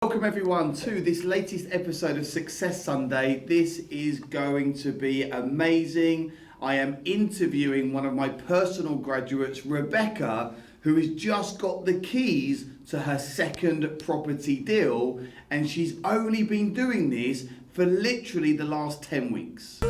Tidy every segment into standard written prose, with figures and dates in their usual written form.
Welcome everyone to this latest episode of Success Sunday. This is going to be amazing. I am interviewing one of my personal graduates, Rebecca, who has just got the keys to her second property deal, and she's only been doing this for literally the last 10 weeks.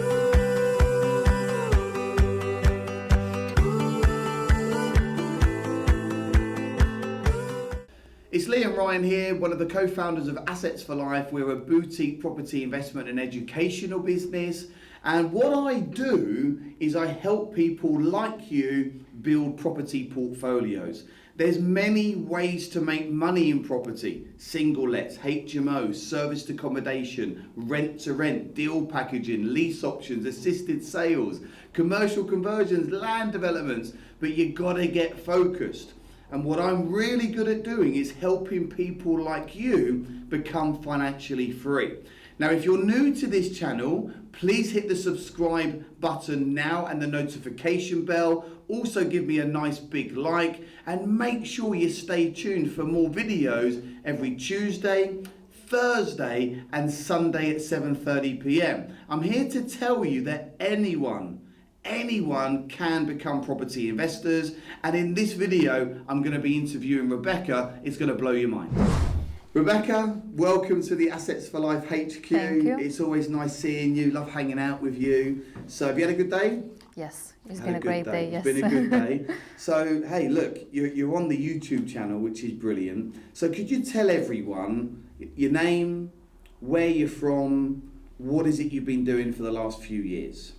It's Lee and Ryan here, one of the co-founders of Assets for Life. We're a boutique property investment and educational business. And what I do is I help people like you build property portfolios. There's many ways to make money in property. Single lets, HMOs, serviced accommodation, rent to rent, deal packaging, lease options, assisted sales, commercial conversions, land developments. But you gotta get focused. And what I'm really good at doing is helping people like you become financially free. Now, if you're new to this channel, please hit the subscribe button now and the notification bell. Also give me a nice big like and make sure you stay tuned for more videos every Tuesday, Thursday and Sunday at 7:30 p.m. I'm here to tell you that anyone can become property investors, and in this video I'm going to be interviewing Rebecca. It's going to blow your mind. Rebecca, welcome to the Assets for Life HQ. Thank you. It's always nice seeing you, love hanging out with you. So have you had a good day? Yes, it's been a great day, yes. It's been a good day. So hey, look, you're on the YouTube channel, which is brilliant. So could you tell everyone your name, where you're from, what is it you've been doing for the last few years?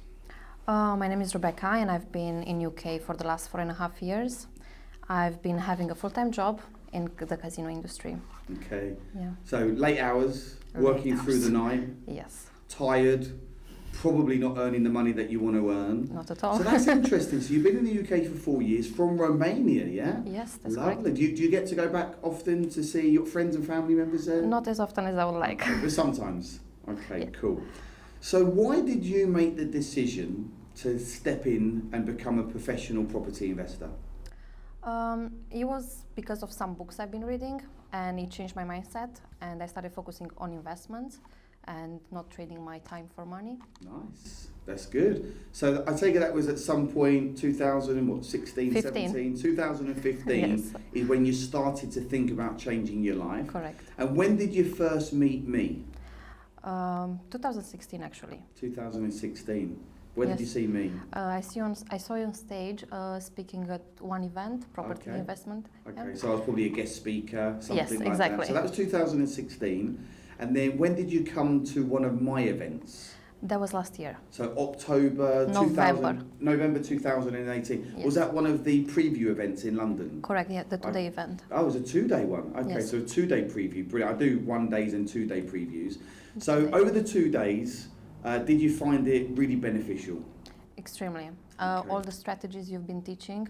My name is Rebecca and I've been in UK for the last 4.5 years. I've been having a full-time job in the casino industry. Okay. Yeah. So late hours, working through the night. Yes. Tired, probably not earning the money that you want to earn. Not at all. So that's interesting. So you've been in the UK for 4 years, from Romania, yeah? Yes, that's Lovely. correct. Do you get to go back often to see your friends and family members there? Not as often as I would like. But sometimes. Okay, Yeah. cool. So why did you make the decision to step in and become a professional property investor? It was because of some books I've been reading, and it changed my mindset, and I started focusing on investments and not trading my time for money. Nice, that's good. So I take it that was at some point 2016, 15. 17, 2015 Yes. is when you started to think about changing your life. Correct. And when did you first meet me? 2016 actually. 2016. Where did you Yes. see me? I saw you on stage speaking at one event, property Okay. investment. Okay, Yeah. so I was probably a guest speaker, something Yes, like exactly. that. So that was 2016. And then when did you come to one of my events? That was last year. So October November 2018. Yes. Was that one of the preview events in London? Correct, yeah, the two-day event. Oh, it was a 2-day one. Okay, Yes. so a 2-day preview. Brilliant. I do 1 days and 2-day previews. So Okay. over the 2 days, did you find it really beneficial? Extremely. Okay. All the strategies you've been teaching,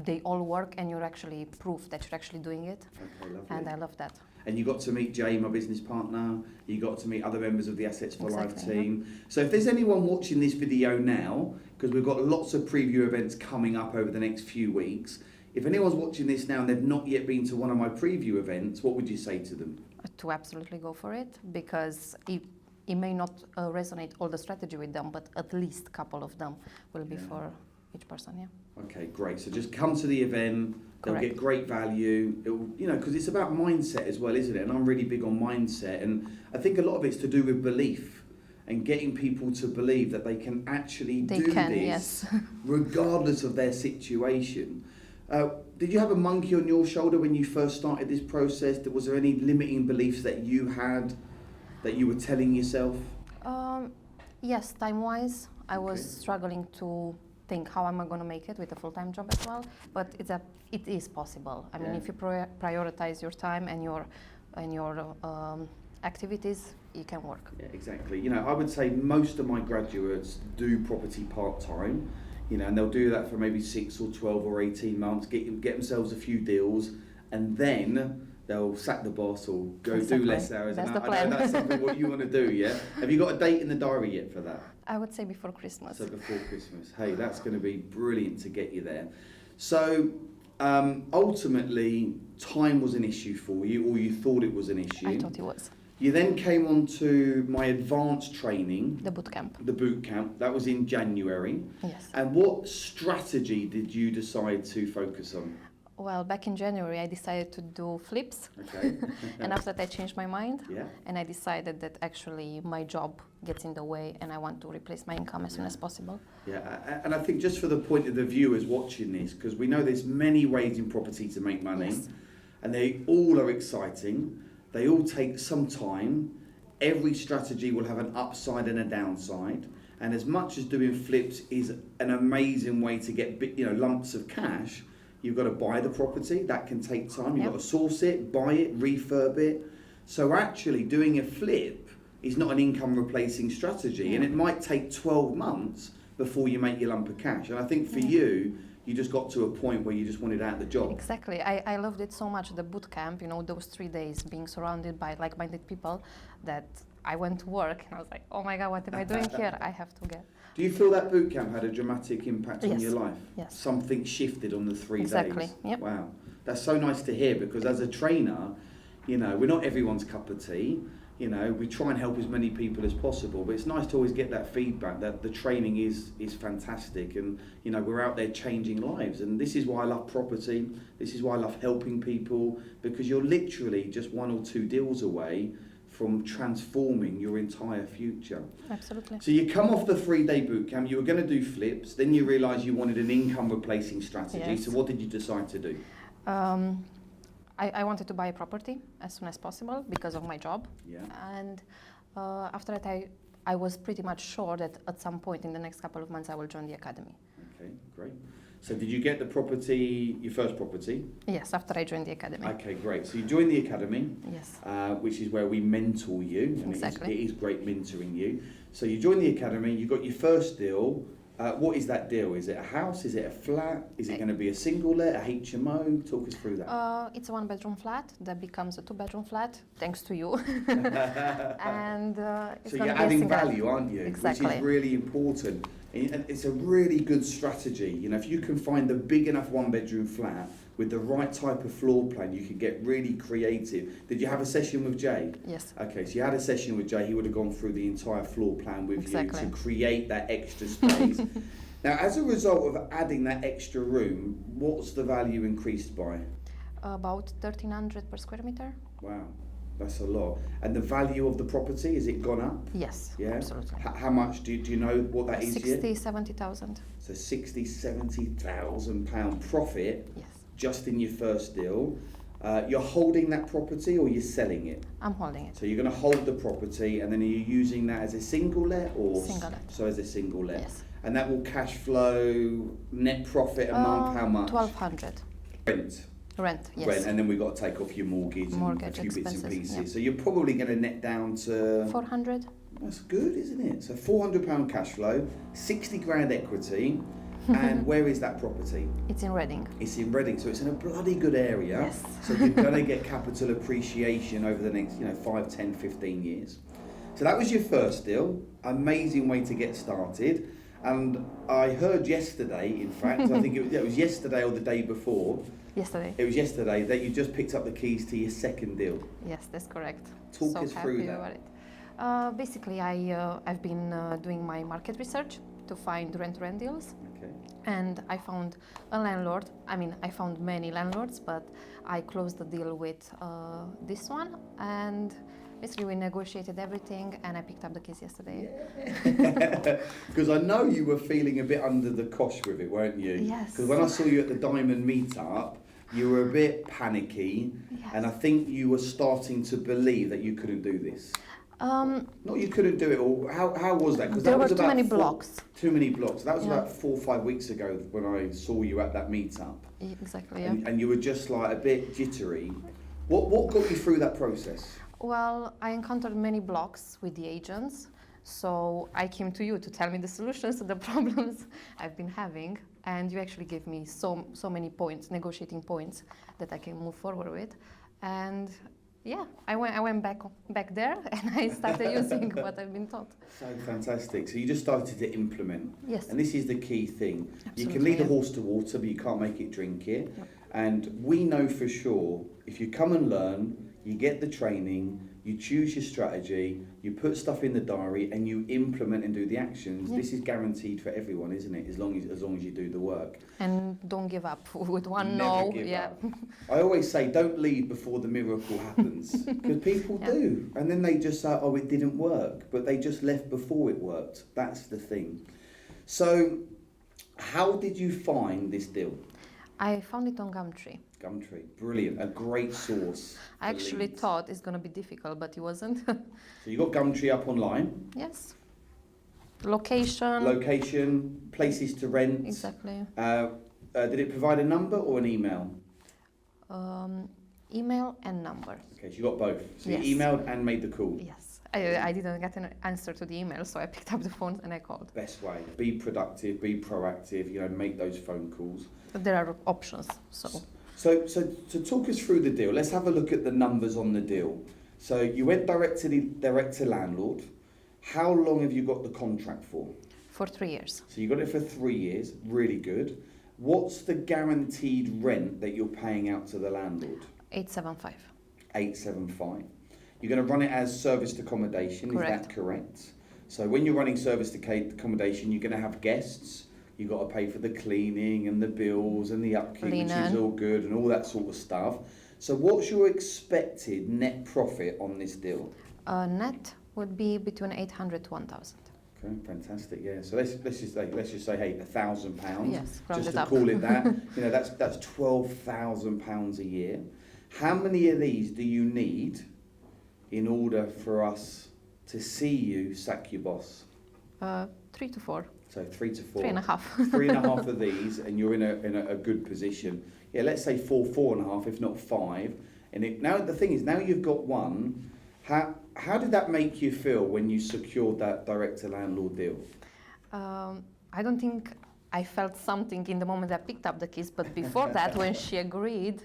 they all work, and you're actually proof that you're actually doing it. Okay, lovely. And I love that. And you got to meet Jay, my business partner. You got to meet other members of the Assets for Life Exactly, team. So if there's anyone watching this video now, because we've got lots of preview events coming up over the next few weeks, if anyone's watching this now and they've not yet been to one of my preview events, what would you say to them? To absolutely go for it, because it may not resonate all the strategy with them, but at least a couple of them will be for each person, yeah. Okay, great. So just come to the event. They'll Correct. get great value. It will, because it's about mindset as well, isn't it? And I'm really big on mindset. And I think a lot of it's to do with belief and getting people to believe that they can actually do this yes. regardless of their situation. Did you have a monkey on your shoulder when you first started this process? Was there any limiting beliefs that you had that you were telling yourself? Yes, time-wise, I was Okay. struggling to think how am I going to make it with a full-time job as well, but it is possible. I mean, Yeah. if you prioritize your time and your activities, it can work. Yeah, exactly. I would say most of my graduates do property part-time, and they'll do that for maybe 6 or 12 or 18 months, get themselves a few deals, and then they'll sack the boss or go Exactly. do less hours. That's And the I plan. know that's something what you want to do, yeah? Have you got a date in the diary yet for that? I would say before Christmas. So before Christmas. Hey, that's going to be brilliant to get you there. So Ultimately, time was an issue for you, or you thought it was an issue. I thought it was. You then came on to my advanced training, The boot camp. the boot camp. That was in January. Yes. And what strategy did you decide to focus on? Well, back in January, I decided to do flips. Okay. And after that, I changed my mind. Yeah. And I decided that actually my job gets in the way and I want to replace my income as soon as possible. Yeah, and I think just for the point of the viewers watching this, because we know there's many ways in property to make money, Yes. and they all are exciting. They all take some time. Every strategy will have an upside and a downside. And as much as doing flips is an amazing way to get lumps of cash, you've got to buy the property. That can take time. You've got to source it, buy it, refurb it. So actually doing a flip is not an income replacing strategy. And it might take 12 months before you make your lump of cash. And I think for you just got to a point where you just wanted out of the job. Exactly. I loved it so much, the boot camp, those 3 days being surrounded by like-minded people, that I went to work and I was like, oh my God, what am I doing here? I have to get. Do you feel that boot camp had a dramatic impact on your life? Yes. Something shifted on the 3 days? Exactly. Yep. Wow. That's so nice to hear, because as a trainer, we're not everyone's cup of tea. We try and help as many people as possible, but it's nice to always get that feedback that the training is fantastic, and we're out there changing lives. And this is why I love property. This is why I love helping people, because you're literally just 1 or 2 deals away from transforming your entire future. Absolutely. So you come off the 3-day boot camp, you were going to do flips, then you realised you wanted an income replacing strategy. Yes. So what did you decide to do? I wanted to buy a property as soon as possible because of my job. Yeah. And after that, I was pretty much sure that at some point in the next couple of months I will join the academy. Okay, great. So did you get the property, your first property? Yes, after I joined the academy. Okay, great. So you joined the academy, Yes. which is where we mentor you. And Exactly. it is great mentoring you. So you joined the academy, you got your first deal. What is that deal? Is it a house? Is it a flat? Is it going to be a single let, a HMO? Talk us through that. It's a 1-bedroom flat that becomes a 2-bedroom flat, thanks to you. And it's So gonna you're be a adding single. value, aren't you? Exactly. Which is really important. And it's a really good strategy. If you can find a big enough 1-bedroom flat with the right type of floor plan, you can get really creative. Did you have a session with Jay? Yes. Okay, so you had a session with Jay. He would have gone through the entire floor plan with Exactly. you to create that extra space. Now, as a result of adding that extra room, what's the value increased by? About 1,300 per square meter. Wow, that's a lot. And the value of the property, has it gone up? Yes, Yeah? absolutely. How much? Do you know what that is yet? 70,000. So 70,000 pound profit Yes, just in your first deal. You're holding that property or you're selling it? I'm holding it. So you're going to hold the property, and then are you using that as a single let or Single let. So as a single let. Yes. And that will cash flow net profit a month how much? 1,200. Rent. Rent, yes. Rent, and then we've got to take off your mortgage and a Mortgage few bits and expenses, pieces. yeah. So you're probably going to net down to 400. That's good, isn't it? So £400 cash flow, 60 grand equity, and where is that property? It's in Reading. It's in Reading, so it's in a bloody good area. Yes. So you're going to get capital appreciation over the next 5, 10, 15 years. So that was your first deal. Amazing way to get started. And I heard yesterday, in fact, I think it was yesterday or the day before. Yesterday. It was yesterday that you just picked up the keys to your second deal. Yes, that's correct. Talk us through happy that. about it. Basically, I've been doing my market research to find rent-to-rent deals. Okay. And I found a landlord. I found many landlords, but I closed the deal with this one. And basically, we negotiated everything, and I picked up the keys yesterday. Because I know you were feeling a bit under the cosh with it, weren't you? Yes. Because when I saw you at the Diamond meetup, you were a bit panicky, Yes. and I think you were starting to believe that you couldn't do this. Not you couldn't do it all. How was that? Because There that were was too about many blocks. Too many blocks. That was Yeah. about 4 or 5 weeks ago when I saw you at that meetup, Exactly, yeah. and you were just like a bit jittery. What got you through that process? Well, I encountered many blocks with the agents, so I came to you to tell me the solutions to the problems I've been having, and you actually gave me so many points, negotiating points that I can move forward with, and yeah, I went back there and I started using what I've been taught. So fantastic. So you just started to implement. Yes. And this is the key thing. You can Absolutely, lead a yeah. horse to water, but you can't make it drink it. Yep. And we know for sure, if you come and learn, you get the training, you choose your strategy, you put stuff in the diary and you implement and do the actions, this is guaranteed for everyone, isn't it? As long as you do the work. And don't give up with one Never no. give Yeah. up. I always say, don't leave before the miracle happens. Because people do. And then they just say, oh, it didn't work. But they just left before it worked. That's the thing. So, how did you find this deal? I found it on Gumtree. Gumtree, brilliant, a great source. I actually thought it's going to be difficult, but it wasn't. So you got Gumtree up online. Yes. Location. Location, places to rent. Exactly. Did it provide a number or an email? Email and number. Okay, so you got both. So Yes. you emailed and made the call. Yes. I didn't get an answer to the email, so I picked up the phone and I called. Best way. Be productive, be proactive, make those phone calls. But there are options, so. So talk us through the deal. Let's have a look at the numbers on the deal. So you went direct to landlord. How long have you got the contract for? For 3 years. So you got it for 3 years, really good. What's the guaranteed rent that you're paying out to the landlord? 875. 875. You're going to run it as serviced accommodation, Correct. is that correct? So when you're running serviced accommodation, you're going to have guests. You've got to pay for the cleaning and the bills and the upkeep, which is all good, and all that sort of stuff. So what's your expected net profit on this deal? Net would be between 800 to 1,000. Okay, fantastic. Yeah. So let's just say, hey, £1,000. Yes, round just it to up. call it that. That's £12,000 a year. How many of these do you need in order for us to see you sack your boss? 3 to 4. So 3 to 4. 3.5. 3.5 of these, and you're in a good position. Yeah, let's say 4.5, if not 5. And now the thing is, now you've got one. How did that make you feel when you secured that direct to landlord deal? I don't think I felt something in the moment I picked up the keys, but before that, when she agreed,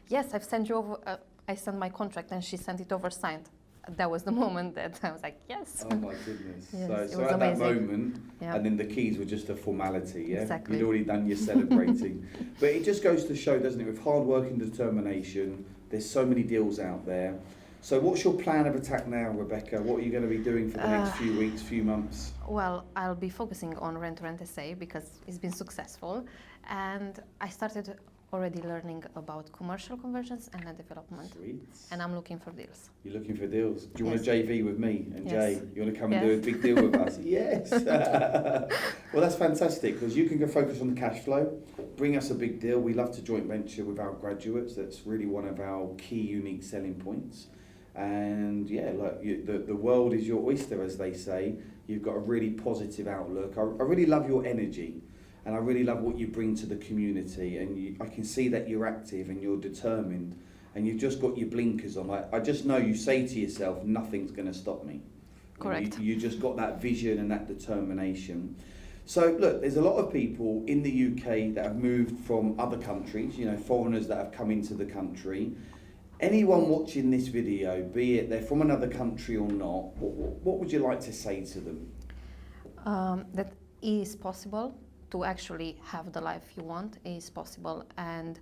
yes, I've sent you over, I sent my contract and she sent it over signed. That was the moment that I was like, yes. Oh my goodness. Yes, so it was at amazing. that moment, Yeah. and then the keys were just a formality, yeah? Exactly. You'd already done your celebrating. But it just goes to show, doesn't it, with hard work and determination, there's so many deals out there. So what's your plan of attack now, Rebecca? What are you going to be doing for the next few weeks, few months? Well, I'll be focusing on rent SA because it's been successful. And I started already learning about commercial conversions and land development. Sweet. And I'm looking for deals. You're looking for deals. Do you want Yes. to JV with me and Yes. Jay? You want to come and do a Yes. big deal with us? Yes. Well, that's fantastic because you can go focus on the cash flow, bring us a big deal. We love to joint venture with our graduates. That's really one of our key unique selling points. And yeah, the world is your oyster, as they say. You've got a really positive outlook. I really love your energy. And I really love what you bring to the community, and I can see that you're active and you're determined, and you've just got your blinkers on. I just know you say to yourself, nothing's going to stop me. Correct. You just got that vision and that determination. So look, there's a lot of people in the UK that have moved from other countries, foreigners that have come into the country. Anyone watching this video, be it they're from another country or not, what would you like to say to them? That is possible. To actually have the life you want is possible, and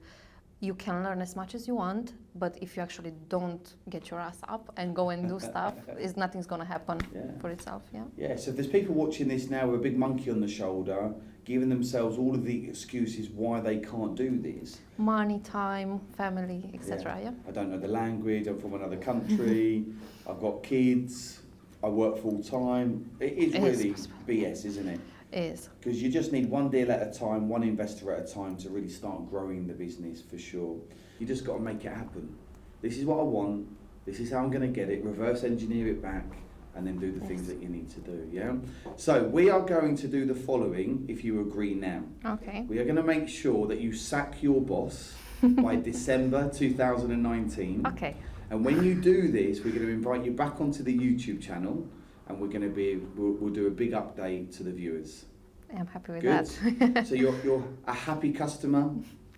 you can learn as much as you want, but if you actually don't get your ass up and go and do stuff, nothing's going to happen for itself. Yeah, so if there's people watching this now with a big monkey on the shoulder, giving themselves all of the excuses why they can't do this. Money, time, family, etc. Yeah. I don't know the language, I'm from another country, I've got kids, I work full time. It is really BS, isn't it? Is. Because you just need one deal at a time, one investor at a time to really start growing the business for sure. You just got to make it happen. This is what I want, this is how I'm going to get it, reverse engineer it back, and then do the things that you need to do, yeah? So we are going to do the following, if you agree now. Okay. We are going to make sure that you sack your boss by December 2019. Okay. And when you do this, we're going to invite you back onto the YouTube channel, and we'll do a big update to the viewers. I'm happy with Good. that. So you're a happy customer,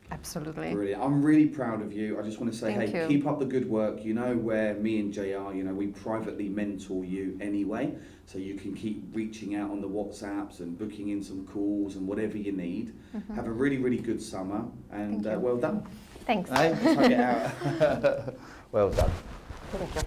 Absolutely. Brilliant. I'm really proud of you. I just want to say, Thank hey, you. keep up the good work. You know where me and JR, we privately mentor you anyway, so you can keep reaching out on the WhatsApps and booking in some calls and whatever you need. Have a really, really good summer, and Thank you. well done. Thanks. Hey, let's hug it out. Well done. Thank you.